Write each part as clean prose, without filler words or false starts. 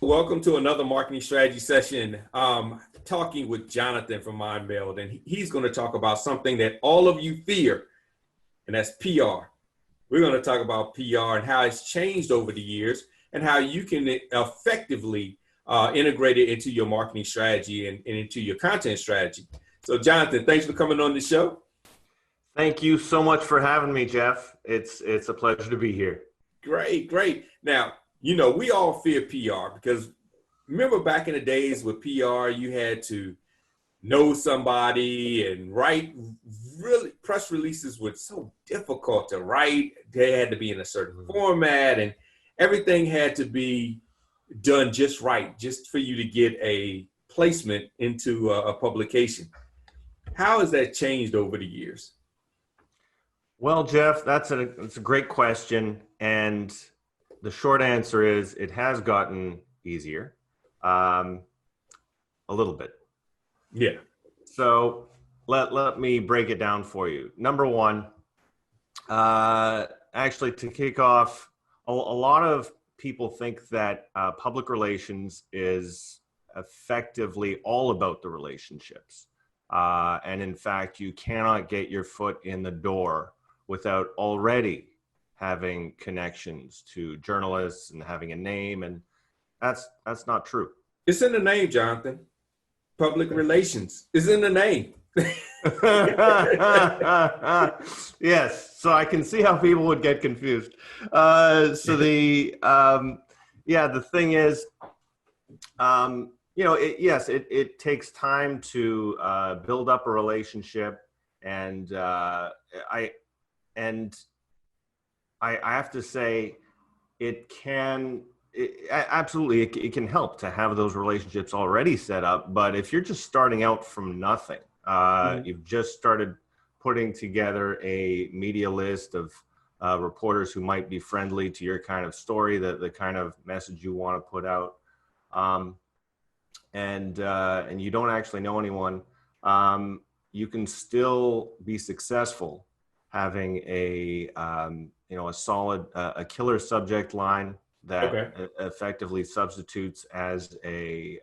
Welcome to another marketing strategy session. Talking with Jonathan from MindMeld, and he's going to talk about something that all of you fear, and that's PR. We're going to talk about PR and how it's changed over the years and how you can effectively integrate it into your marketing strategy and into your content strategy. So, Jonathan, thanks for coming on the show. Thank you so much for having me, Jeff. It's a pleasure to be here. Great, great. Now, we all fear PR because remember back in the days with PR, you had to know somebody and write really press releases were so difficult to write. They had to be in a certain format and everything had to be done just right, just for you to get a placement into a publication. How has that changed over the years? Well, Jeff, that's a great question. And the short answer is it has gotten easier, a little bit. Yeah. So let me break it down for you. Number one, actually to kick off, a lot of people think that public relations is effectively all about the relationships. And in fact, you cannot get your foot in the door without already having connections to journalists and having a name. And that's not true. It's in the name, Jonathan. Public relations is in the name. Yes, so I can see how people would get confused. The thing is, it takes time to build up a relationship, and I have to say, it can help to have those relationships already set up. But if you're just starting out from nothing, you've just started putting together a media list of reporters who might be friendly to your kind of story, the kind of message you want to put out, and you don't actually know anyone, you can still be successful having a solid, a killer subject line that effectively substitutes as a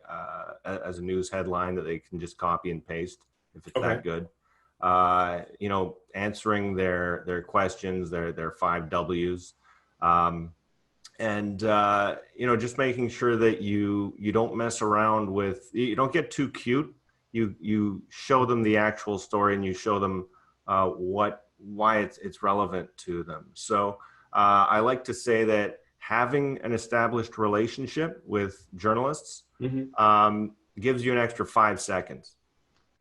news headline that they can just copy and paste if it's that good. Answering their questions, their 5 W's, just making sure that you don't mess around with, you don't get too cute. You show them the actual story, and you show them why it's relevant to them. So I like to say that having an established relationship with journalists gives you an extra 5 seconds.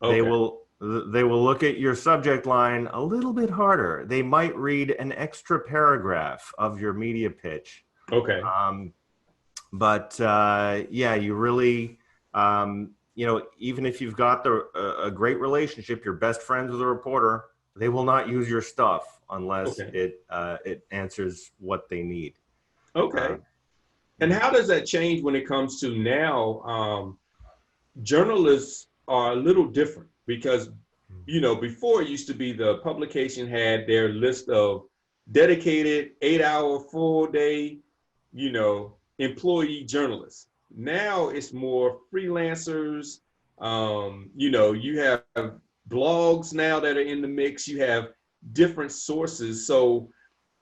Okay. They will look at your subject line a little bit harder. They might read an extra paragraph of your media pitch. Okay. You really, even if you've got a great relationship, you're best friends with a reporter, they will not use your stuff unless it answers what they need. Okay. And how does that change when it comes to now? Journalists are a little different because, before it used to be the publication had their list of dedicated 8-hour full day, employee journalists. Now it's more freelancers. You have blogs now that are in the mix. You have different sources. So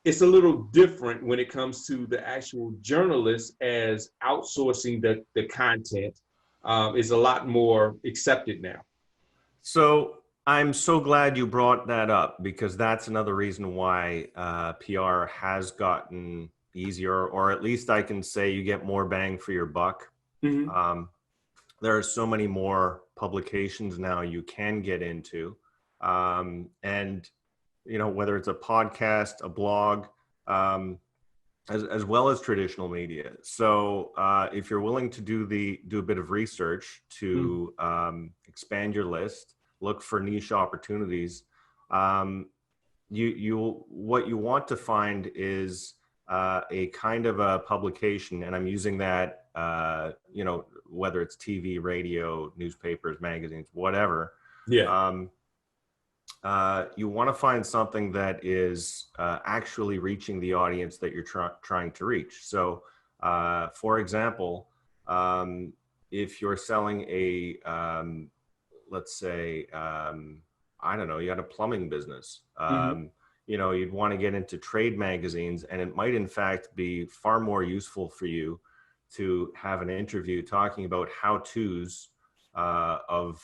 it's a little different when it comes to the actual journalists, as outsourcing the content is a lot more accepted now. So I'm so glad you brought that up, because that's another reason why PR has gotten easier, or at least I can say you get more bang for your buck. Mm-hmm. There are so many more publications now you can get into. Whether it's a podcast, a blog, as well as traditional media. So if you're willing to do a bit of research to expand your list, look for niche opportunities, what you want to find is a kind of a publication, and I'm using that, whether it's TV, radio, newspapers, magazines, whatever. Yeah. You want to find something that is actually reaching the audience that you're trying to reach. So, for example, If you're selling a, let's say, I don't know, you got a plumbing business, Mm-hmm. you know, you'd want to get into trade magazines, and it might in fact be far more useful for you to have an interview talking about how-tos of,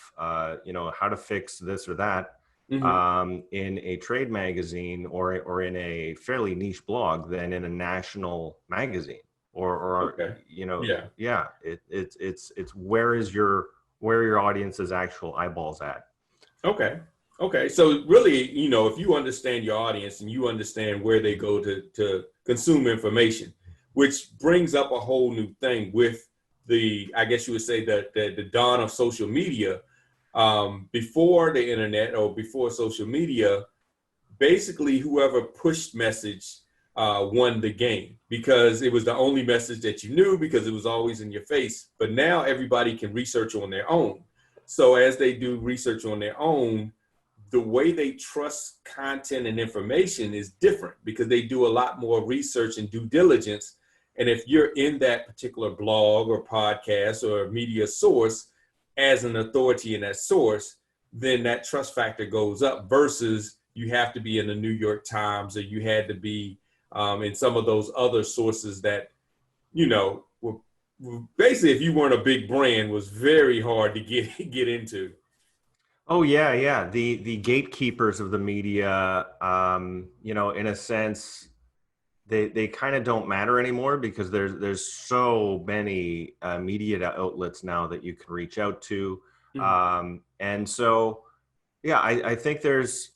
you know, how to fix this or that Mm-hmm. in a trade magazine or in a fairly niche blog than in a national magazine or Okay. you know, Yeah. yeah, it's where your audience's actual eyeballs at. Okay. Okay. So really, if you understand your audience and you understand where they go to consume information, which brings up a whole new thing with I guess you would say the dawn of social media. Before the internet or before social media, basically whoever pushed message won the game because it was the only message that you knew because it was always in your face. But now everybody can research on their own. So as they do research on their own, the way they trust content and information is different because they do a lot more research and due diligence. And if you're in that particular blog or podcast or media source as an authority in that source, then that trust factor goes up versus you have to be in the New York Times or you had to be in some of those other sources that, were basically, if you weren't a big brand, was very hard to get into. Oh yeah, yeah. The gatekeepers of the media, you know, in a sense, they kind of don't matter anymore because there's so many media outlets now that you can reach out to, Mm-hmm. and so yeah, I think there's,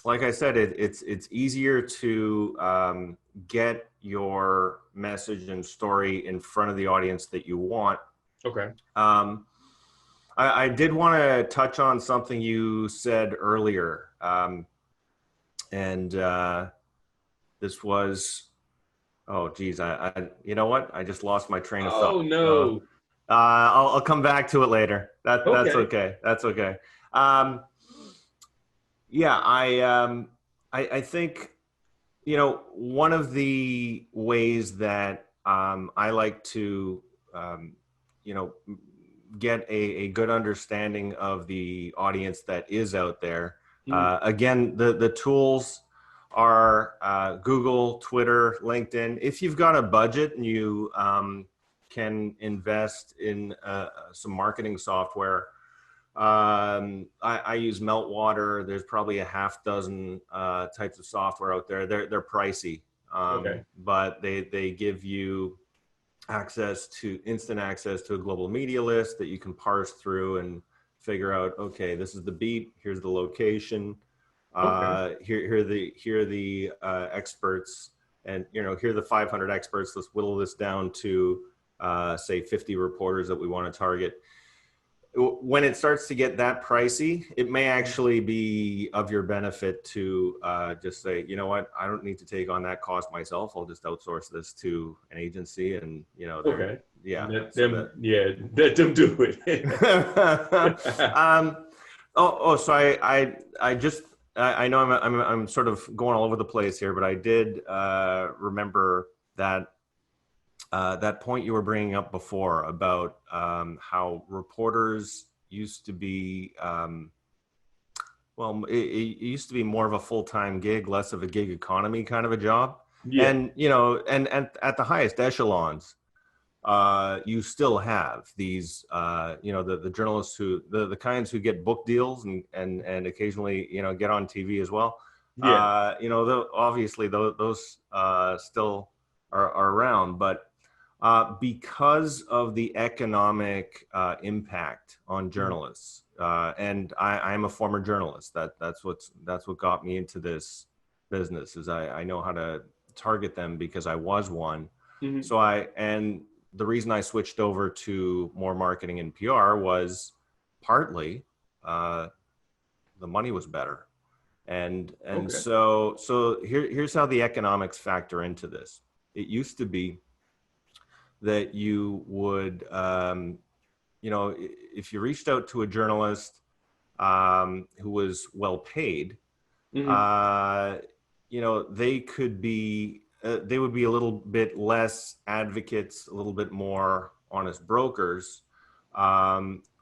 like I said, it's easier to get your message and story in front of the audience that you want. Okay. Um, I did want to touch on something you said earlier, and this was, oh geez, you know what? I just lost my train of Oh thought. So no. I'll come back to it later. That's Okay. okay. That's okay. Um, yeah, I think, you know, one of the ways that I like to, you know, get a good understanding of the audience that is out there. Mm-hmm. Again, the tools are Google, Twitter, LinkedIn. If you've got a budget and you can invest in some marketing software, I use Meltwater. There's probably a half dozen types of software out there. They're pricey, Okay. but they give you instant access to a global media list that you can parse through and figure out, okay, this is the beat, here's the location, Okay. here are the experts, and you know, here are the 500 experts. Let's whittle this down to say 50 reporters that we want to target. When it starts to get that pricey, it may actually be of your benefit to just say, you know what, I don't need to take on that cost myself. I'll just outsource this to an agency, and you know, they're, Okay. yeah. Let So them, yeah, let them do it. that. So I just I know I'm sort of going all over the place here, but I did remember that that point you were bringing up before about how reporters used to be, well, it used to be more of a full-time gig, less of a gig economy kind of a job. Yeah. And, you know, and at the highest echelons, you still have these, you know, the journalists the kinds who get book deals and occasionally, you know, get on TV as well. Yeah. You know, obviously those still are around, but because of the economic impact on journalists, and I'm a former journalist. That's what got me into this business. Is I know how to target them because I was one. Mm-hmm. So and the reason I switched over to more marketing and PR was partly the money was better, and Okay. so here's how the economics factor into this. It used to be that you would, you know, if you reached out to a journalist who was well paid, Mm-hmm. uh, you know, they would be a little bit less advocates, a little bit more honest brokers.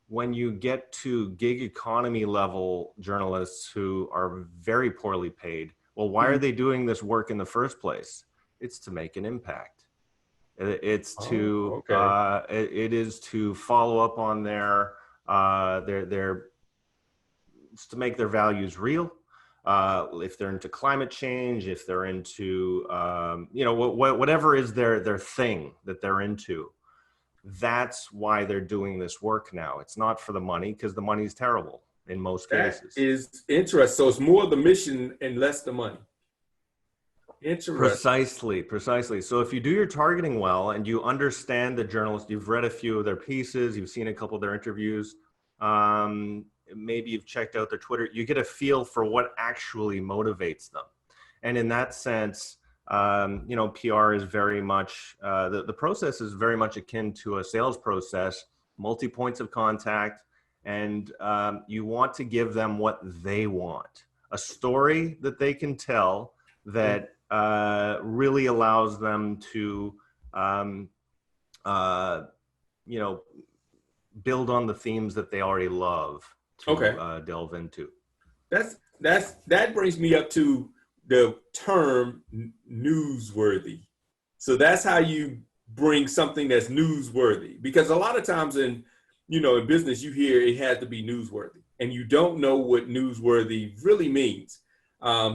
When you get to gig economy level journalists who are very poorly paid, well, why are they doing this work in the first place? It's to make an impact. It's to okay. it is to follow up on their it's to make their values real. If they're into climate change, if they're into whatever is their thing that they're into, that's why they're doing this work now. It's not for the money, because the money's terrible in most That cases. is interesting. So it's more the mission and less the money. Interesting. Precisely. So if you do your targeting well and you understand the journalist, you've read a few of their pieces, you've seen a couple of their interviews, maybe you've checked out their Twitter, you get a feel for what actually motivates them. And in that sense, PR is very much, the process is very much akin to a sales process, multi-points of contact, and you want to give them what they want. A story that they can tell that really allows them to, build on the themes that they already love to delve into. That brings me up to the term newsworthy. So that's how you bring something that's newsworthy, because a lot of times in business, you hear it has to be newsworthy and you don't know what newsworthy really means.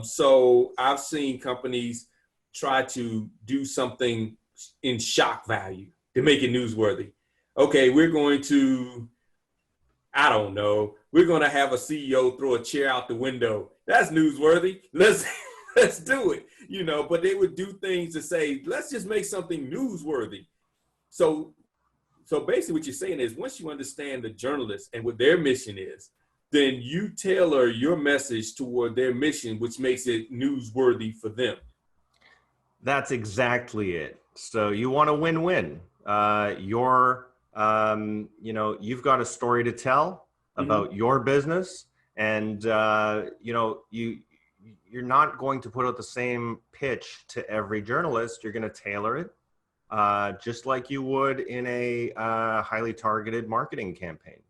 So I've seen companies try to do something in shock value to make it newsworthy. Okay, we're going to have a CEO throw a chair out the window. That's newsworthy. Let's do it. But they would do things to say, let's just make something newsworthy. So basically what you're saying is, once you understand the journalist and what their mission is, then you tailor your message toward their mission, which makes it newsworthy for them. That's exactly it. So you want a win-win. You've got a story to tell about your business, and you're not going to put out the same pitch to every journalist. You're going to tailor it, just like you would in a highly targeted marketing campaign.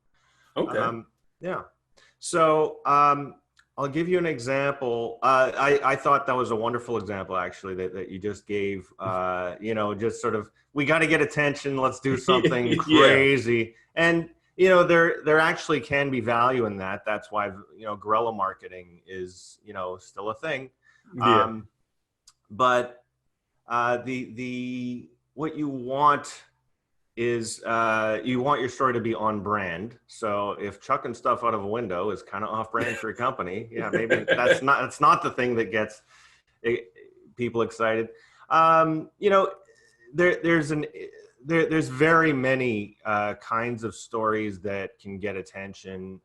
Okay. Yeah. So I'll give you an example. I thought that was a wonderful example, actually, that you just gave. Just sort of, we got to get attention. Let's do something crazy. And there actually can be value in that. That's why guerrilla marketing is still a thing. Yeah. But what you want is you want your story to be on brand. So if chucking stuff out of a window is kind of off brand for your company, maybe that's not the thing that gets people excited. There's very many kinds of stories that can get attention.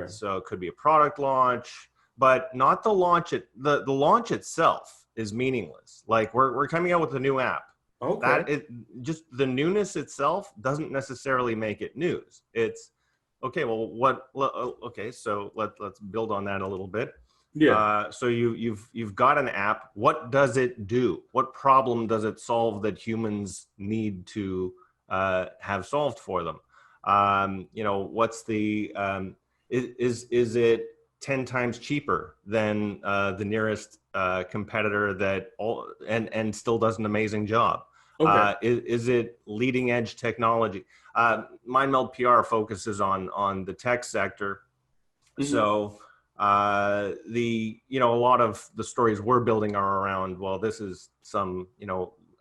So it could be a product launch, but not the launch. The launch itself is meaningless. Like we're coming out with a new app. Okay. Just the newness itself doesn't necessarily make it news. It's okay. Well, so let's build on that a little bit. Yeah. So you've got an app. What does it do? What problem does it solve that humans need to have solved for them? What's the is it 10 times cheaper than the nearest competitor and still does an amazing job? Okay. Is it leading edge technology? MindMeld PR focuses on the tech sector. So a lot of the stories we're building are around, well, this is some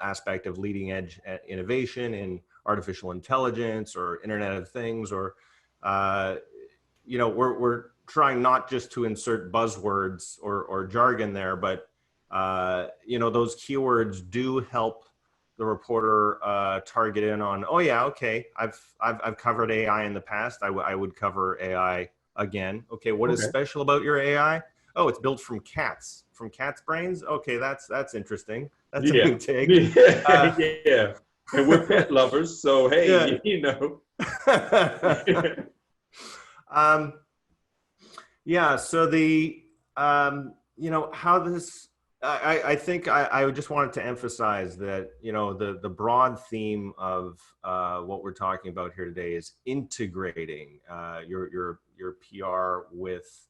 aspect of leading edge innovation in artificial intelligence or Internet of Things, or we're trying not just to insert buzzwords or jargon there, but those keywords do help the reporter target in on, I've covered AI in the past. I would cover AI again. Okay, what is special about your AI? Oh, it's built from cats brains. Okay, that's interesting. That's a new take. Yeah. And we're pet lovers, so hey, So the how this I think I just wanted to emphasize that, you know, the broad theme of what we're talking about here today is integrating your PR with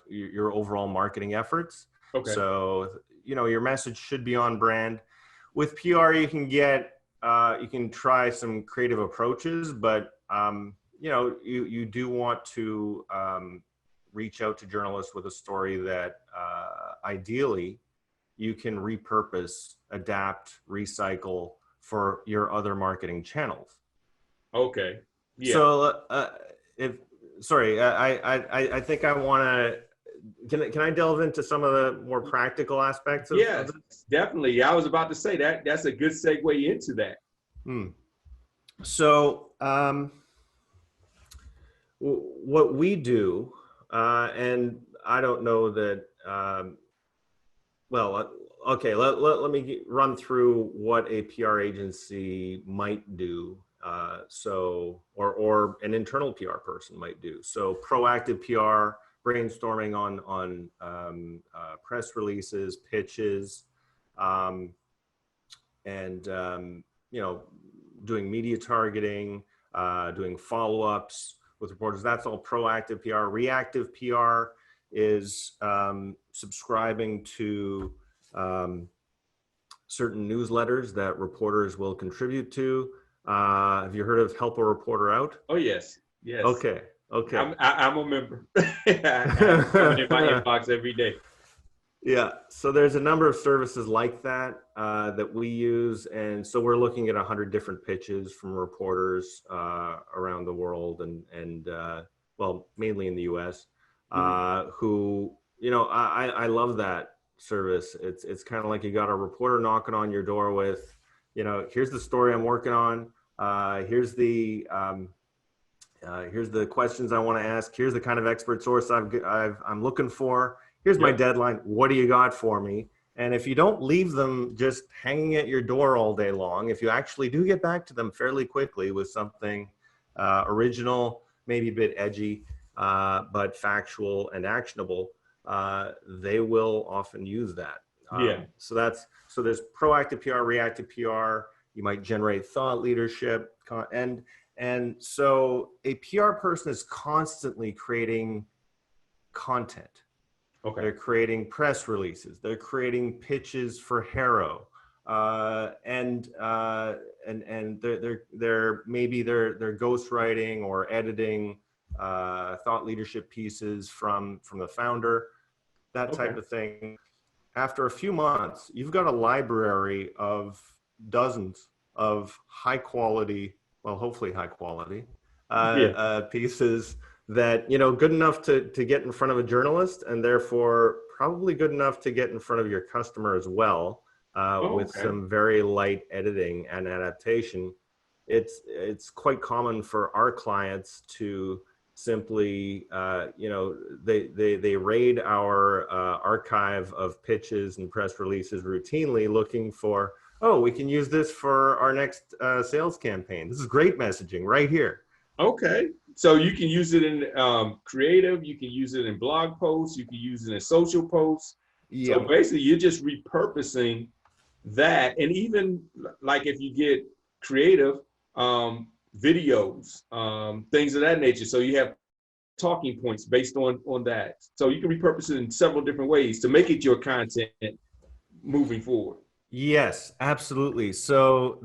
your overall marketing efforts. Okay. So, you know, your message should be on brand. With PR, you can try some creative approaches, but you know, you do want to reach out to journalists with a story that ideally you can repurpose, adapt, recycle for your other marketing channels. Okay. Yeah. So, if sorry, I think I want to. Can I delve into some of the more practical aspects of Yes, this? definitely. I was about to say that that's a good segue into that. Hmm. So, what we do, and I don't know that. Well, okay. Let me run through what a PR agency might do. Or an internal PR person might do. So, proactive PR, brainstorming on press releases, pitches, um, and you know, doing media targeting, doing follow-ups with reporters. That's all proactive PR. Reactive PR is subscribing to certain newsletters that reporters will contribute to. Have you heard of Help a Reporter Out? Oh yes, yes. Okay, okay. I'm a member. I have it coming in my inbox every day. Yeah, so there's a number of services like that that we use, and so we're looking at 100 different pitches from reporters around the world, and well, mainly in the U.S. Mhm. Who, you know, I love that service. It's kind of like you got a reporter knocking on your door with, you know, here's the story I'm working on. Here's the questions I want to ask. Here's the kind of expert source I'm looking for. Here's my Yep. deadline. What do you got for me? And if you don't leave them just hanging at your door all day long, if you actually do get back to them fairly quickly with something original, maybe a bit edgy, but factual and actionable, they will often use that. Yeah. So there's proactive PR, reactive PR. You might generate thought leadership, and so a PR person is constantly creating content. Okay. They're creating press releases. They're creating pitches for Harrow, and they're ghostwriting or editing thought leadership pieces from the founder, that Okay. type of thing. After a few months, you've got a library of dozens of high quality, well, hopefully high quality Yeah. pieces that, you know, good enough to get in front of a journalist, and therefore probably good enough to get in front of your customer as well, Oh, with okay. some very light editing and adaptation. It's quite common for our clients to simply, you know, they raid our archive of pitches and press releases routinely, looking for, oh, we can use this for our next sales campaign. This is great messaging right here. Okay. So you can use it in creative. You can use it in blog posts. You can use it in social posts. So Yep. basically, you're just repurposing that, and even like if you get creative, videos, things of that nature. So you have talking points based on that. So you can repurpose it in several different ways to make it your content moving forward. Yes, absolutely. So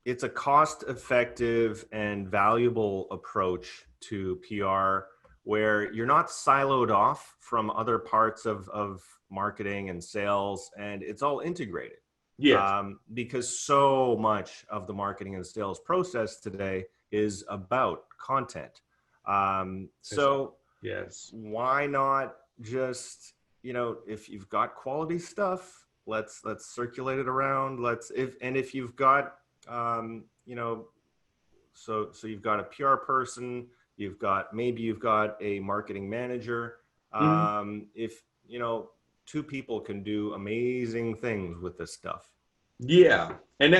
it's a cost effective and valuable approach to PR where you're not siloed off from other parts of marketing and sales, and it's all integrated. Yes. Because so much of the marketing and sales process today is about content. Yes. So Yes. why not just, you know, if you've got quality stuff, let's circulate it around. If you've got you know, so you've got a PR person, you've got a marketing manager. Mhm. If you know, two people can do amazing things with this stuff. Yeah, and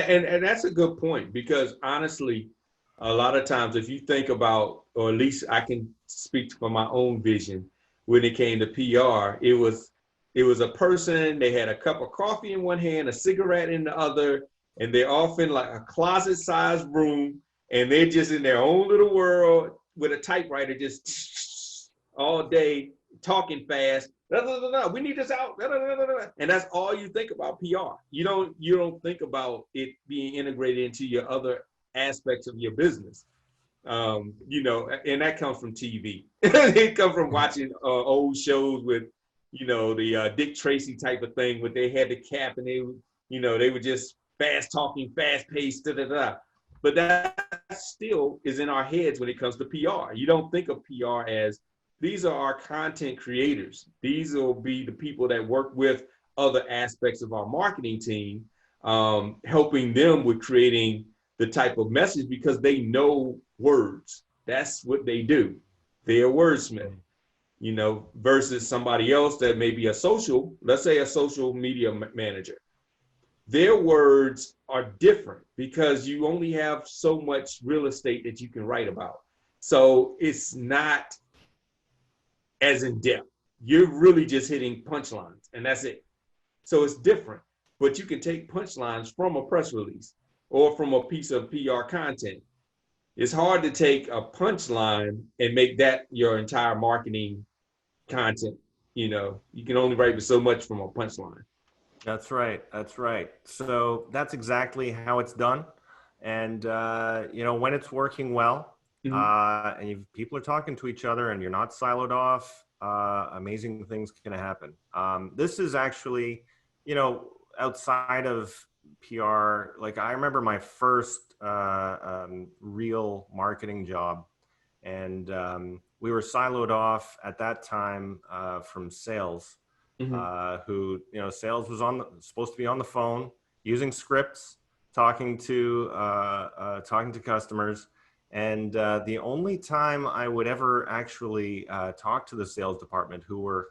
that's a good point because honestly, a lot of times if you think about, or at least I can speak from my own vision when it came to PR, it was it was a person, they had a cup of coffee in one hand, a cigarette in the other, and they're off in like a closet-sized room, and they're just in their own little world with a typewriter just all day, talking fast. We need this out. And that's all you think about PR. You don't think about it being integrated into your other aspects of your business. And that comes from TV. It comes from watching old shows with, the Dick Tracy type of thing, where they had the cap and they were just fast talking, fast paced, But that still is in our heads when it comes to PR. You don't think of PR as these are our content creators. These will be the people that work with other aspects of our marketing team, helping them with creating the type of message, because they know words. That's what they do. They're a wordsmith, versus somebody else that may be let's say a social media manager. Their words are different because you only have so much real estate that you can write about. So it's not as in depth. You're really just hitting punchlines and that's it. So it's different, but you can take punchlines from a press release or from a piece of PR content. It's hard to take a punchline and make that your entire marketing content. You can only write so much from a punchline. That's right. That's right. So that's exactly how it's done. And, when it's working well, and people are talking to each other and you're not siloed off, amazing things can happen. This is actually, outside of PR, like I remember my first real marketing job, and we were siloed off at that time from sales. Who, sales was supposed to be on the phone, using scripts, talking to customers. And the only time I would ever actually talk to the sales department, who were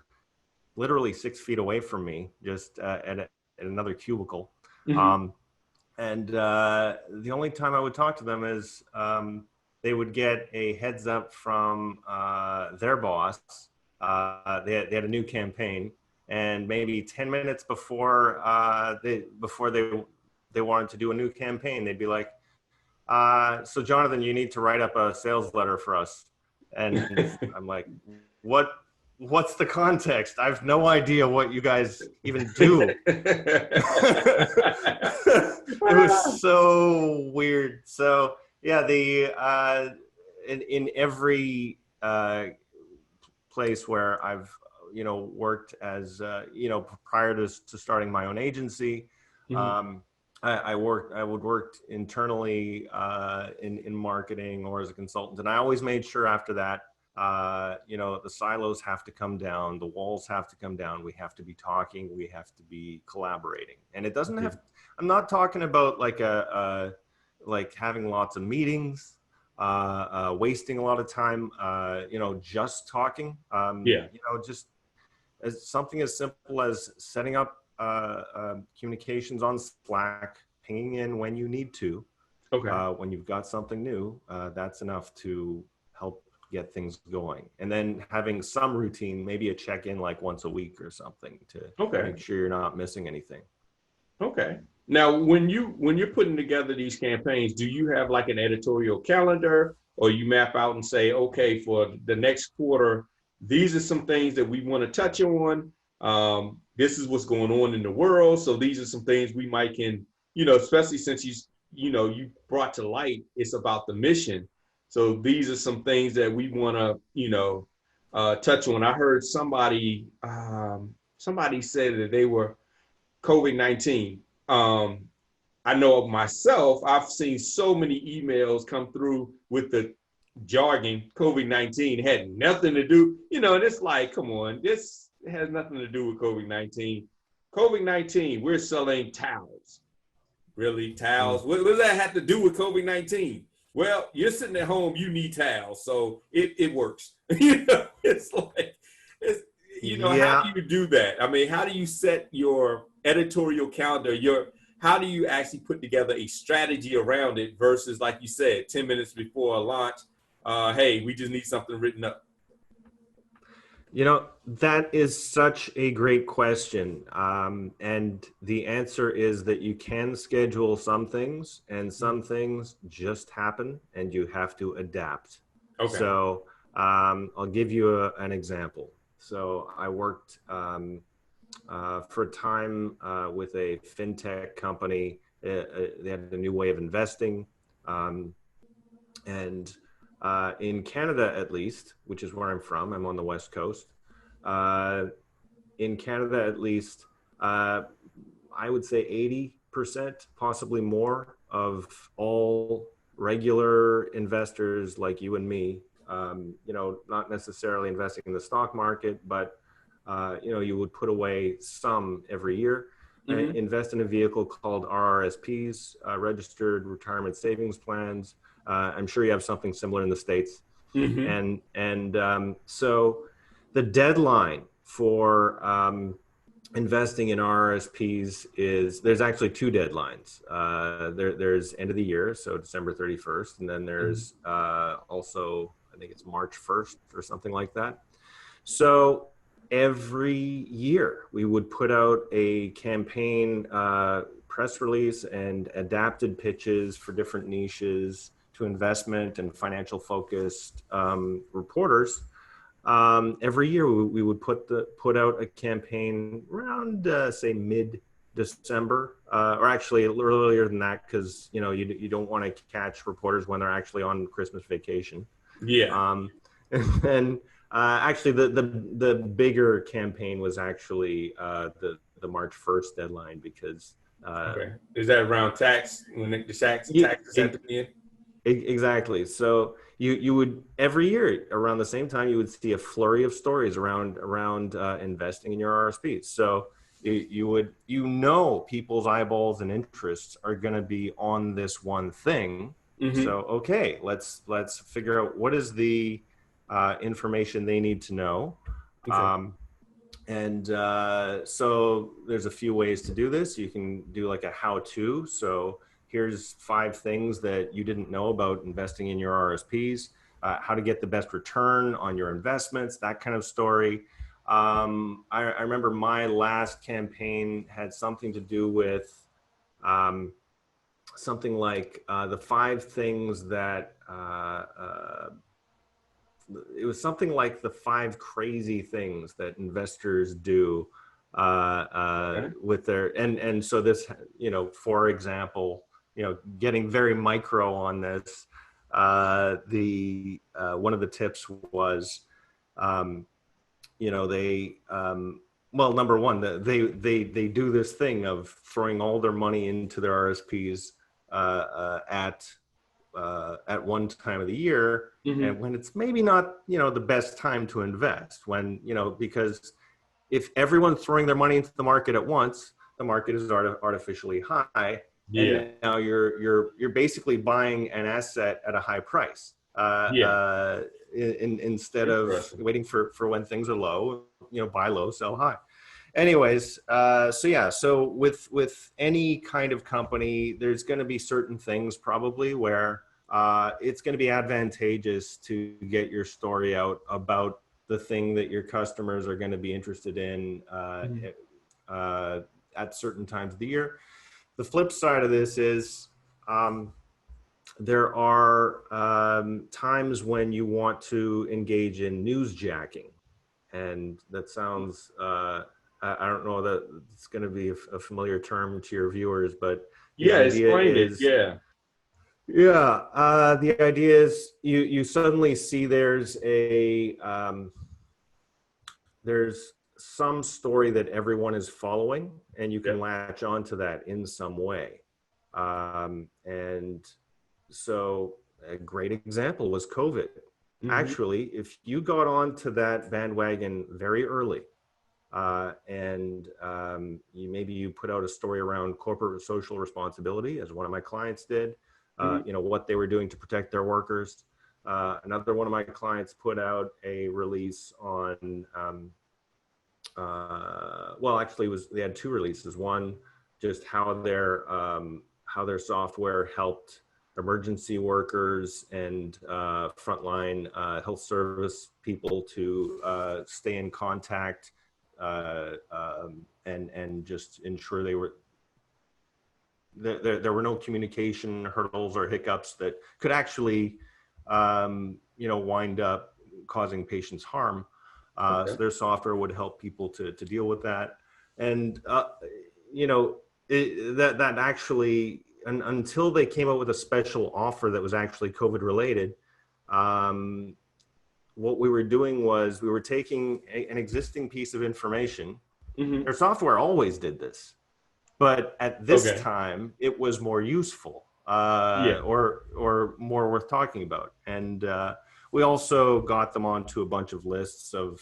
literally 6 feet away from me, just at another cubicle. And the only time I would talk to them is they would get a heads up from their boss. They had a new campaign. And maybe 10 minutes before they wanted to do a new campaign, they'd be like, "So Jonathan, you need to write up a sales letter for us." And I'm like, "What's the context? I have no idea what you guys even do." It was so weird. So yeah, in every place where I've worked as, prior to starting my own agency. I would work internally in marketing or as a consultant. And I always made sure after that, the silos have to come down, the walls have to come down. We have to be talking, we have to be collaborating. And it doesn't have, I'm not talking about like like having lots of meetings, wasting a lot of time, just talking, just as something as simple as setting up communications on Slack, pinging in when you need to. Okay. When you've got something new, that's enough to help get things going. And then having some routine, maybe a check-in like once a week or something to make sure you're not missing anything. Okay. Now, when you're putting together these campaigns, do you have like an editorial calendar, or you map out and say, okay, for the next quarter, these are some things that we want to touch on. This is what's going on in the world. So these are some things we might can, especially since you brought to light, it's about the mission. So these are some things that we want to, touch on. I heard somebody said that they were COVID-19. I know of myself, I've seen so many emails come through with the jargon COVID-19 had nothing to do, and it's like, come on, this has nothing to do with COVID-19. COVID-19, we're selling towels. Really, towels? What does that have to do with COVID-19? Well, you're sitting at home, you need towels, so it works. It's like, how do you do that? I mean, how do you set your editorial calendar, how do you actually put together a strategy around it versus, like you said, 10 minutes before a launch, hey, we just need something written up? You know, that is such a great question. And the answer is that you can schedule some things, and some things just happen, and you have to adapt. Okay. So I'll give you an example. So I worked for a time with a fintech company. They had a new way of investing. Um, and in Canada, at least, which is where I'm on the West Coast. Uh, in Canada, at least, uh, I would say 80%, possibly more, of all regular investors like you and me, not necessarily investing in the stock market, but you would put away some every year, Mm-hmm. invest in a vehicle called RRSPs, registered retirement savings plans. I'm sure you have something similar in the States. Mm-hmm. So the deadline for investing in RRSPs is there's actually two deadlines. There's end of the year, so December 31st, and then there's also, I think it's March 1st or something like that. So every year we would put out a campaign press release and adapted pitches for different niches to investment and financial focused reporters. Every year we would put out a campaign around say mid December, or actually a little earlier than that, because you don't want to catch reporters when they're actually on Christmas vacation. Yeah. And then actually the bigger campaign was actually the March 1st deadline, because Okay. Is that around tax when the you, taxes have to be in? exactly. So you would every year around the same time you would see a flurry of stories around investing in your RSPs. So people's eyeballs and interests are going to be on this one thing. Mm-hmm. So okay, let's figure out what is the information they need to know. Okay. So there's a few ways to do this. You can do like a how-to. So here's 5 things that you didn't know about investing in your RSPs, how to get the best return on your investments, that kind of story. I remember my last campaign had something to do with something like the 5 things that it was something like the 5 crazy things that investors do Okay. with their so this, for example, getting very micro on this, the one of the tips was, um, they well, number one, they do this thing of throwing all their money into their RSPs at one time of the year, Mm-hmm. and when it's maybe not the best time to invest, when because if everyone's throwing their money into the market at once, the market is artificially high, Yeah. and now you're basically buying an asset at a high price, Yeah. instead of Interesting. waiting for when things are low, buy low, sell high. Anyways, so with any kind of company, there's going to be certain things probably where it's going to be advantageous to get your story out about the thing that your customers are going to be interested in Mm-hmm. uh, at certain times of the year. The flip side of this is, there are times when you want to engage in newsjacking, and that sounds, I don't know that it's going to be a familiar term to your viewers, but the Yeah. idea Explain it. is, Yeah. yeah, the idea is you suddenly see there's some story that everyone is following, and you can Yep. latch onto that in some way. And so a great example was COVID. Mm-hmm. Actually, if you got onto that bandwagon very early, and maybe you put out a story around corporate social responsibility, as one of my clients did, Mm-hmm. what they were doing to protect their workers. Another one of my clients put out a release on, well, actually, they had 2 releases. One, just how their software helped emergency workers and frontline health service people to stay in contact and just ensure there were no communication hurdles or hiccups that could actually wind up causing patients harm. So their software would help people to deal with that. And that actually, until they came out with a special offer that was actually COVID related, what we were doing was we were taking an existing piece of information. Mm-hmm. Their software always did this, but at this time it was more useful or more worth talking about. And we also got them onto a bunch of lists of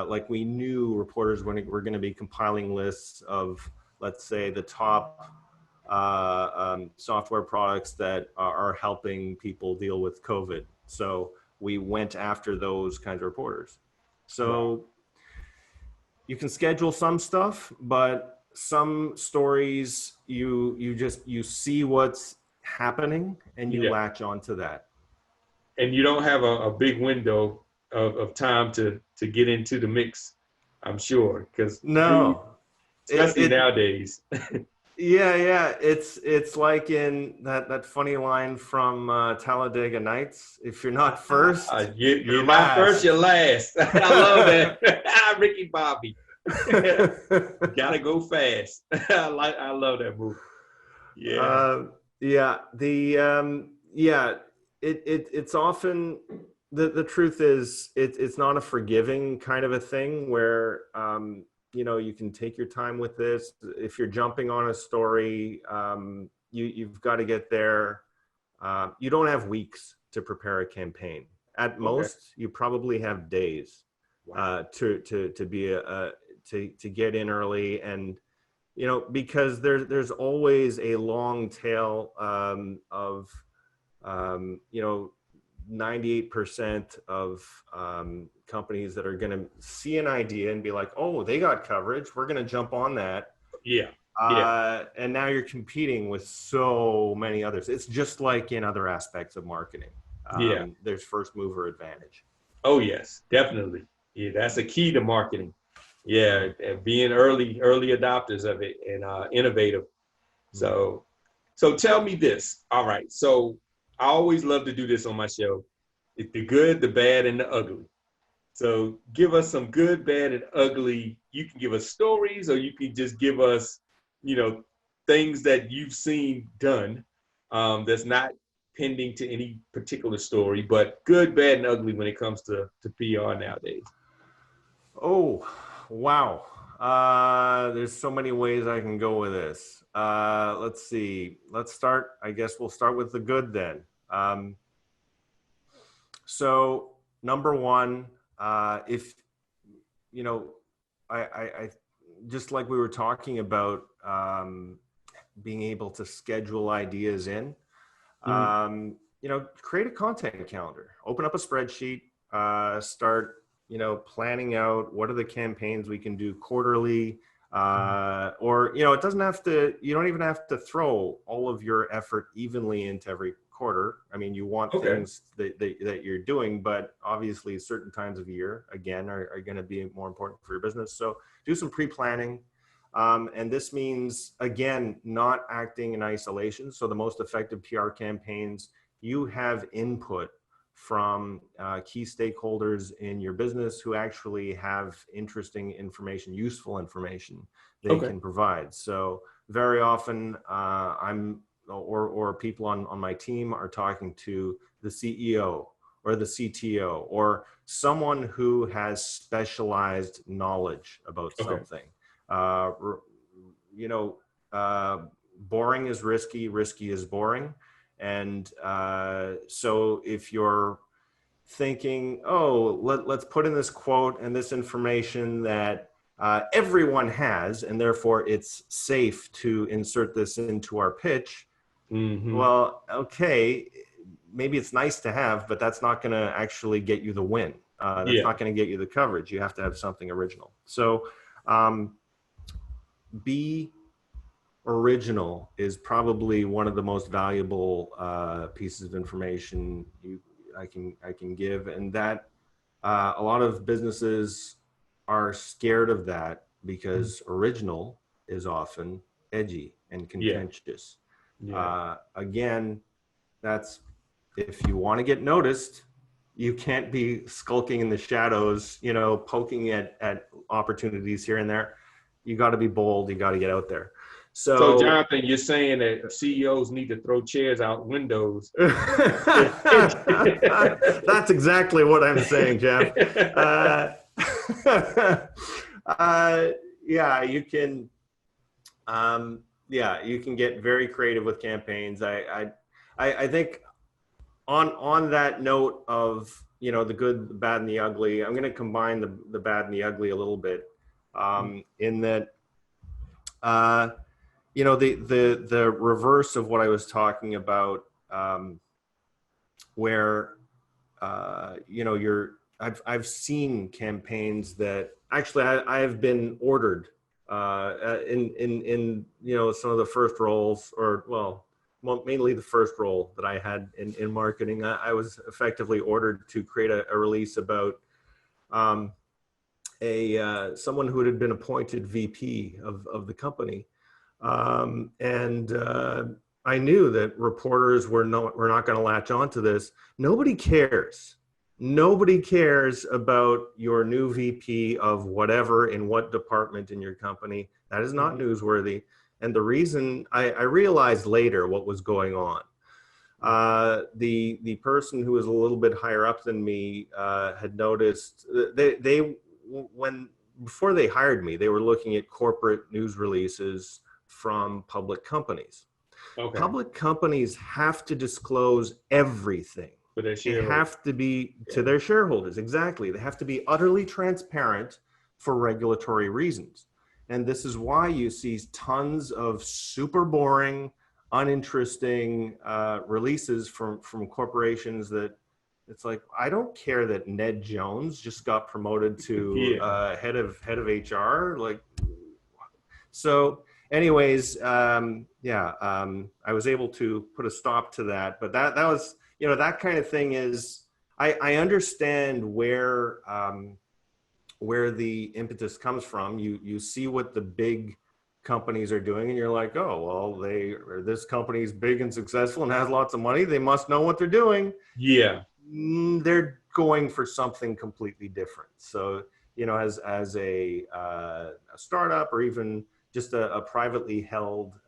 like we knew reporters were going to be compiling lists of, let's say, the top software products that are helping people deal with COVID. So we went after those kinds of reporters. So you can schedule some stuff, but some stories you see what's happening and you latch onto that. And you don't have a big window of time to get into the mix, I'm sure, because especially nowadays. Yeah. It's like in that funny line from Talladega Nights. If you're not first, you're not first, you're last. I love that. Ricky Bobby. Gotta go fast. I love that movie. It's often the truth is it's not a forgiving kind of a thing where you can take your time with this. If you're jumping on a story, you've got to get there. You don't have weeks to prepare a campaign. At most, you probably have days to get in early, and because there's always a long tail of 98% of companies that are going to see an idea and be like, oh, they got coverage, we're going to jump on that. And now you're competing with so many others. It's just like in other aspects of marketing. There's first mover advantage. Oh yes, definitely. Yeah, that's a key to marketing. Being early adopters of it and innovative. So tell me this. All right, so I always love to do this on my show. It's the good, the bad, and the ugly. So give us some good, bad, and ugly. You can give us stories, or you can just give us, things that you've seen done that's not pending to any particular story, but good, bad, and ugly when it comes to PR nowadays. Oh, wow. There's so many ways I can go with this. Let's see. I guess we'll start with the good then. So number one, if, I just like we were talking about, being able to schedule ideas in, create a content calendar, open up a spreadsheet, start, planning out what are the campaigns we can do quarterly, or, it doesn't have to, you don't even have to throw all of your effort evenly into every quarter. I mean, you want things that you're doing, but obviously certain times of year, again, are going to be more important for your business. So do some pre-planning. And this means, again, not acting in isolation. So the most effective PR campaigns, you have input from key stakeholders in your business who actually have interesting information, useful information they can provide. So very often or people on my team are talking to the CEO or the CTO or someone who has specialized knowledge about something. Boring is risky, risky is boring. And so if you're thinking, oh, let's put in this quote and this information that everyone has, and therefore it's safe to insert this into our pitch. Well, okay, maybe it's nice to have, but that's not going to actually get you the win. That's not going to get you the coverage. You have to have something original. So be original is probably one of the most valuable pieces of information I can give, and that a lot of businesses are scared of that because original is often edgy and Yeah. contentious. Yeah. Again, that's if you want to get noticed, you can't be skulking in the shadows, poking at opportunities here and there. You got to be bold. You got to get out there. So, So Jonathan, you're saying that CEOs need to throw chairs out windows. that's exactly what I'm saying, Jeff. Yeah, you can. Yeah, you can get very creative with campaigns. I think on that note of the good, the bad, and the ugly, I'm going to combine the bad and the ugly a little bit. In that, the reverse of what I was talking about, where I've seen campaigns that actually I have been ordered in some of the first roles, or well, mainly the first role that I had in marketing. I was effectively ordered to create a release about someone who had been appointed VP of the company, and I knew that reporters were not going to latch onto this. Nobody cares. Nobody cares about your new VP of whatever in what department in your company. That is not newsworthy. And the reason I realized later what was going on. The person who was a little bit higher up than me had noticed before they hired me, they were looking at corporate news releases from public companies. Okay. Public companies have to disclose everything. They have to be to their shareholders. Exactly. They have to be utterly transparent for regulatory reasons. And this is why you see tons of super boring, uninteresting releases from corporations that it's like, I don't care that Ned Jones just got promoted to head of HR. Like, so anyways, I was able to put a stop to that, but that was, that kind of thing is, I understand where the impetus comes from. You see what the big companies are doing and you're like, oh, well, this company's big and successful and has lots of money. They must know what they're doing. Yeah. They're going for something completely different. So, as a startup or even just a privately held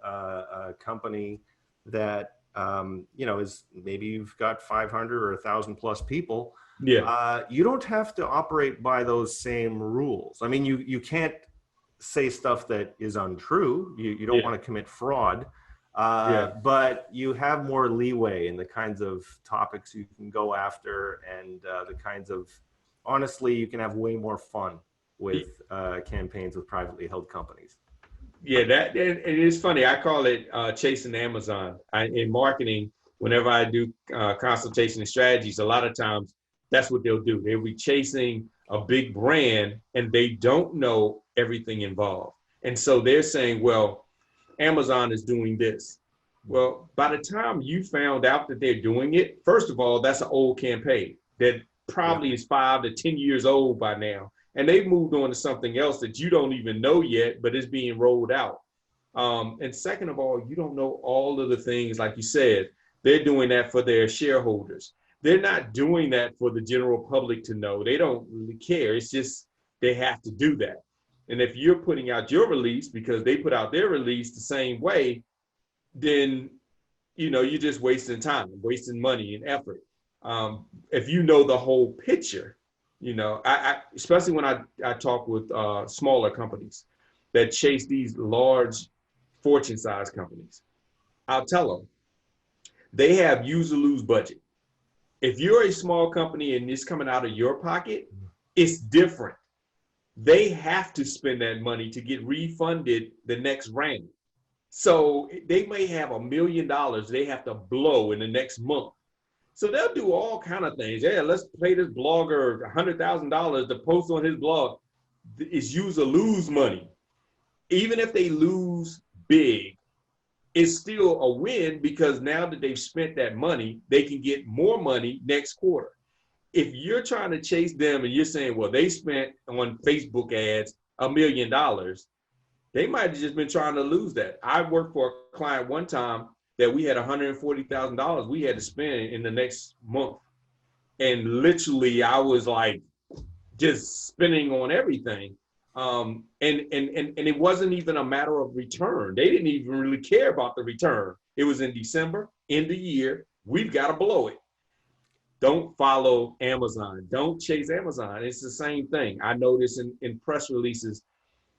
company that, is maybe you've got 500 or 1,000 plus people. Yeah. You don't have to operate by those same rules. I mean, you can't say stuff that is untrue. You don't want to commit fraud, but you have more leeway in the kinds of topics you can go after, and the kinds of, honestly, you can have way more fun with campaigns with privately held companies. Yeah, that it is funny. I call it chasing Amazon. In marketing, whenever I do consultation and strategies, a lot of times that's what they'll do. They'll be chasing a big brand and they don't know everything involved. And so they're saying, well, Amazon is doing this. Well, by the time you found out that they're doing it, first of all, that's an old campaign that probably is 5 to 10 years old by now. And they've moved on to something else that you don't even know yet, but it's being rolled out. And second of all, you don't know all of the things, like you said, they're doing that for their shareholders. They're not doing that for the general public to know. They don't really care. It's just they have to do that. And if you're putting out your release because they put out their release the same way, then you're just wasting time, wasting money and effort. If you know the whole picture, I especially when I talk with smaller companies that chase these large fortune-sized companies, I'll tell them they have use or lose budget. If you're a small company and it's coming out of your pocket, it's different. They have to spend that money to get refunded the next round. So they may have $1 million they have to blow in the next month. So they'll do all kind of things. Yeah, let's pay this blogger $100,000 to post on his blog. It's use or lose money. Even if they lose big, it's still a win because now that they've spent that money, they can get more money next quarter. If you're trying to chase them and you're saying, well, they spent on Facebook ads $1 million, they might have just been trying to lose that. I worked for a client one time that we had $140,000 we had to spend in the next month. And literally I was like just spending on everything. And it wasn't even a matter of return. They didn't even really care about the return. It was in December, end of year, we've got to blow it. Don't follow Amazon. Don't chase Amazon. It's the same thing. I notice in press releases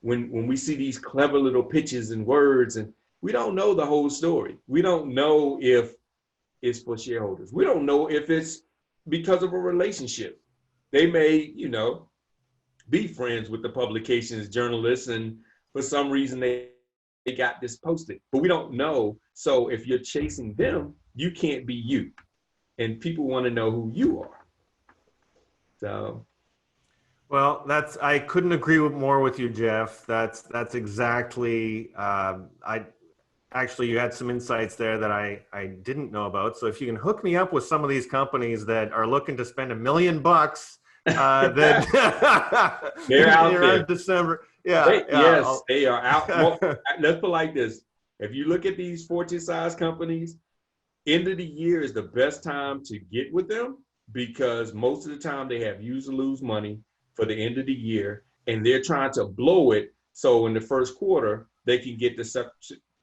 when we see these clever little pitches and words, and we don't know the whole story. We don't know if it's for shareholders. We don't know if it's because of a relationship. They may, be friends with the publication's journalists, and for some reason they got this posted, but we don't know. So if you're chasing them, you can't be you. And people want to know who you are. So, well, I couldn't agree more with you, Jeff. That's exactly. Actually, you had some insights there that I didn't know about. So if you can hook me up with some of these companies that are looking to spend $1 million, that they're out there in December. Yeah, yes, they are out. Well, let's put it like this: if you look at these Fortune-sized companies, end of the year is the best time to get with them because most of the time they have use or lose money for the end of the year, and they're trying to blow it so in the first quarter they can get the second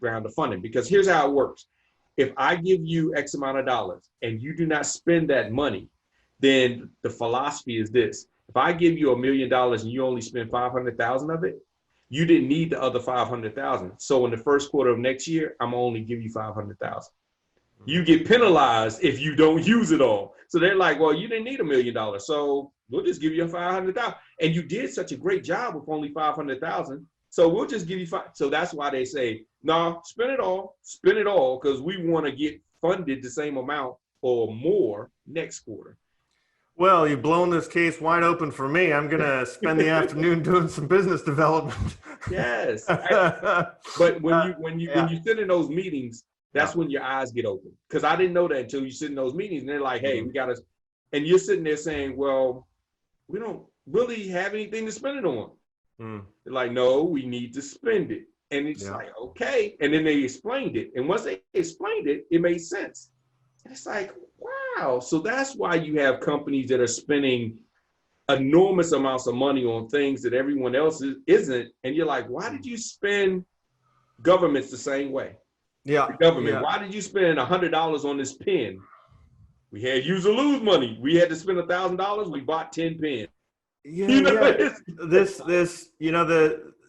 round of funding. Because here's how it works: if I give you X amount of dollars and you do not spend that money, then the philosophy is this: if I give you $1 million and you only spend 500,000 of it, you didn't need the other 500,000. So in the first quarter of next year, I'm only give you 500,000. You get penalized if you don't use it all. So they're like, well, you didn't need $1 million, so we'll just give you 500,000. And you did such a great job with only 500,000, so we'll just give you five. So that's why they say, no, spend it all, because we want to get funded the same amount or more next quarter. Well, you've blown this case wide open for me. I'm going to spend the afternoon doing some business development. Yes. But when you sit in those meetings, that's when your eyes get open. Because I didn't know that until you sit in those meetings and they're like, hey, we got to, and you're sitting there saying, well, we don't really have anything to spend it on. They're like, no, we need to spend it. And it's like, okay. And then they explained it. And once they explained it, it made sense. And it's like, wow. So that's why you have companies that are spending enormous amounts of money on things that everyone else isn't. And you're like, why did you spend governments the same way? Yeah. The government. Why did you spend $100 on this pen? We had use or lose money. We had to spend $1,000. We bought 10 pens. This,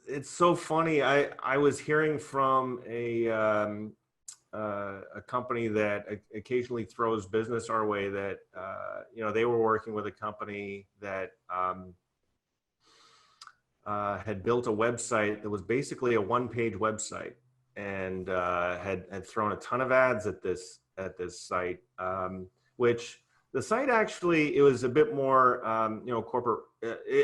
it's so funny. I was hearing from a company that occasionally throws business our way that, they were working with a company that had built a website that was basically a one-page website and had thrown a ton of ads at this site, which the site actually, it was a bit more, corporate.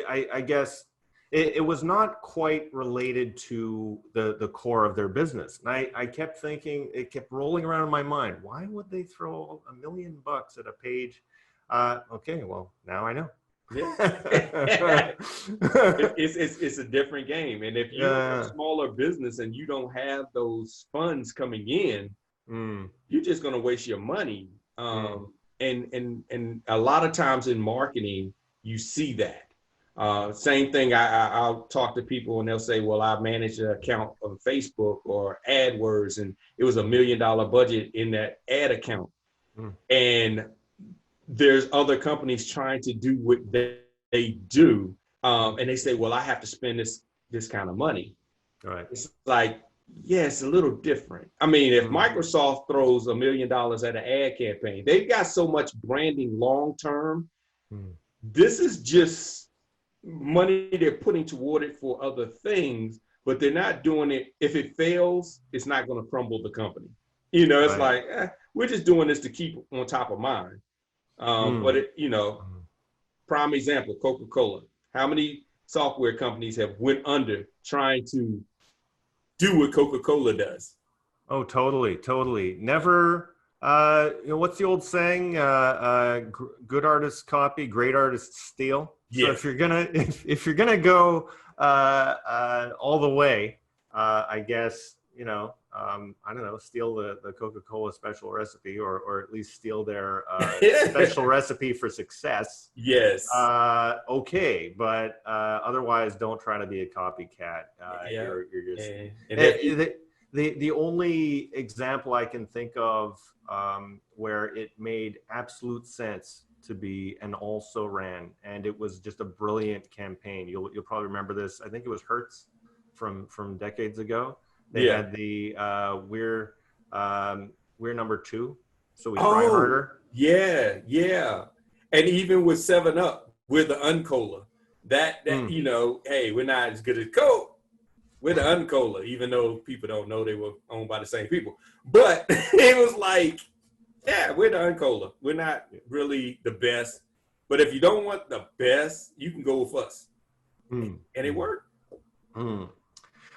I guess it was not quite related to the core of their business. And I kept thinking, it kept rolling around in my mind, why would they throw $1 million at a page? Okay, well, now I know. Yeah. it's a different game. And if you're a smaller business and you don't have those funds coming in, you're just going to waste your money. And a lot of times in marketing, you see that. Same thing, I'll talk to people and they'll say, well, I manage an account on Facebook or AdWords, and it was $1 million budget in that ad account. And there's other companies trying to do what they do. And they say, well, I have to spend this kind of money. Right. It's like, yeah, it's a little different. I mean, if Microsoft throws $1 million at an ad campaign, they've got so much branding long-term. This is just money they're putting toward it for other things, but they're not doing it. If it fails, it's not going to crumble the company. It's like, we're just doing this to keep on top of mind. But prime example, Coca-Cola. How many software companies have went under trying to do what Coca-Cola does? Oh, totally, totally. Never, what's the old saying? Good artists copy, great artists steal. So Yes. if you're gonna, if you're gonna go all the way, I guess, I don't know, steal the Coca-Cola special recipe, or at least steal their special recipe for success. Yes. Okay, but otherwise, don't try to be a copycat. Yeah. You're just And if you, eh, the only example I can think of where it made absolute sense to be an also ran, and it was just a brilliant campaign. You'll probably remember this. I think it was Hertz from decades ago. They yeah. had the we're number two, so we try Oh, harder. yeah, yeah. And even with 7 Up, we're the Uncola. That Mm. hey, we're not as good as Coke. We're the Uncola, even though people don't know they were owned by the same people. But it was like, yeah, we're the Uncola. We're not really the best. But if you don't want the best, you can go with us. Mm. And it worked. Mm.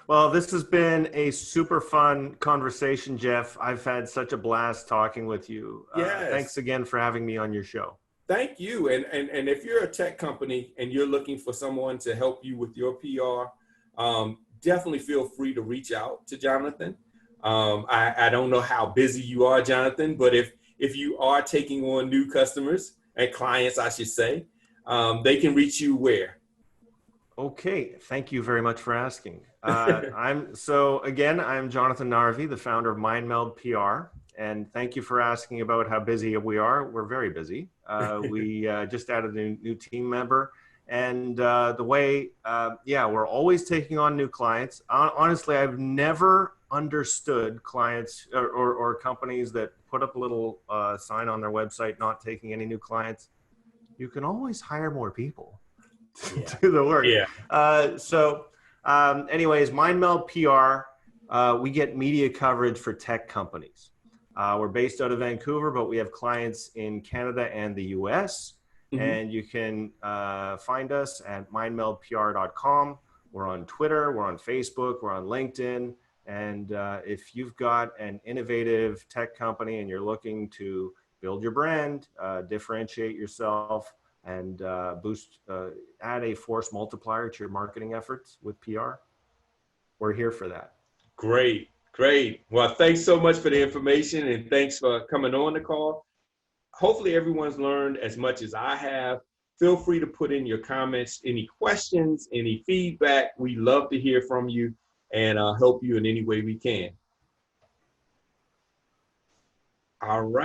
Well, this has been a super fun conversation, Jeff. I've had such a blast talking with you. Thanks Yes. again for having me on your show. Thank you. And if you're a tech company and you're looking for someone to help you with your PR, definitely feel free to reach out to Jonathan. I don't know how busy you are, Jonathan, but if you are taking on new customers and clients, I should say, they can reach you where? Okay, thank you very much for asking. I'm Jonathan Narvi, the founder of MindMeld PR, and thank you for asking about how busy we are. We're very busy. We just added a new team member, and we're always taking on new clients. Honestly, I've never understood clients or companies that put up a little sign on their website, not taking any new clients. You can always hire more people. Yeah. Do the work. Yeah. Anyways, MindMeld PR, we get media coverage for tech companies. We're based out of Vancouver, but we have clients in Canada and the US. Mm-hmm. And you can find us at mindmeldpr.com. We're on Twitter, we're on Facebook, we're on LinkedIn. And if you've got an innovative tech company and you're looking to build your brand, differentiate yourself, and add a force multiplier to your marketing efforts with PR, we're here for that. Great. Great. Well, thanks so much for the information and thanks for coming on the call. Hopefully everyone's learned as much as I have. Feel free to put in your comments, any questions, any feedback. We love to hear from you and help you in any way we can. All right.